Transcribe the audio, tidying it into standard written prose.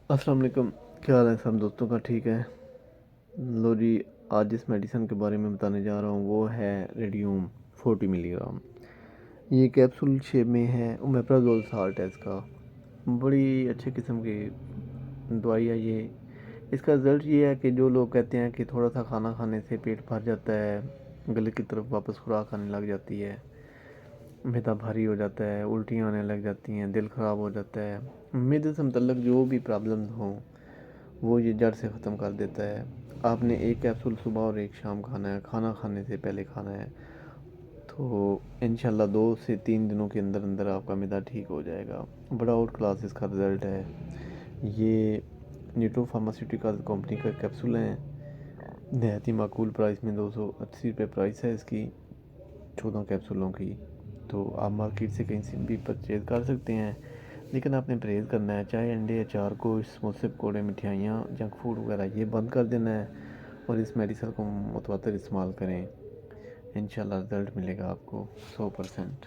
السلام علیکم، کیا حال ہے سب دوستوں کا؟ ٹھیک ہے؟ لو جی، آج جس میڈیسن کے بارے میں بتانے جا رہا ہوں وہ ہے ریڈیوم 40 ملی گرام۔ یہ کیپسول شیپ میں ہے، اومیپرازول سالٹ ہے اس کا۔ بڑی اچھے قسم کی دوائی ہے یہ۔ اس کا رزلٹ یہ ہے کہ جو لوگ کہتے ہیں کہ تھوڑا سا کھانا کھانے سے پیٹ بھر جاتا ہے، گلے کی طرف واپس خوراک آنے لگ جاتی ہے، معدہ بھاری ہو جاتا ہے، الٹیاں آنے لگ جاتی ہیں، دل خراب ہو جاتا ہے، معدے سے متعلق جو بھی پرابلمز ہوں وہ یہ جڑ سے ختم کر دیتا ہے۔ آپ نے ایک کیپسول صبح اور ایک شام کھانا ہے، کھانا کھانے سے پہلے کھانا ہے، تو انشاءاللہ 2 سے 3 دنوں کے اندر اندر آپ کا معدہ ٹھیک ہو جائے گا۔ بڑا آؤٹ کلاس اس کا رزلٹ ہے۔ یہ نیٹرو فارماسیوٹیکل کمپنی کا کیپسول ہیں، نہایت ہی معقول پرائس میں 280 روپے پرائس ہے اس کی 14 کیپسولوں کی۔ تو آپ مارکیٹ سے کہیں سے بھی پرچیز کر سکتے ہیں، لیکن آپ نے پرہیز کرنا ہے، چائے، انڈے، اچار، گوشت، سموسے، پکوڑے، مٹھائیاں، جنک فوڈ وغیرہ یہ بند کر دینا ہے، اور اس میڈیسن کو متواتر استعمال کریں۔ انشاءاللہ رزلٹ ملے گا آپ کو 100%۔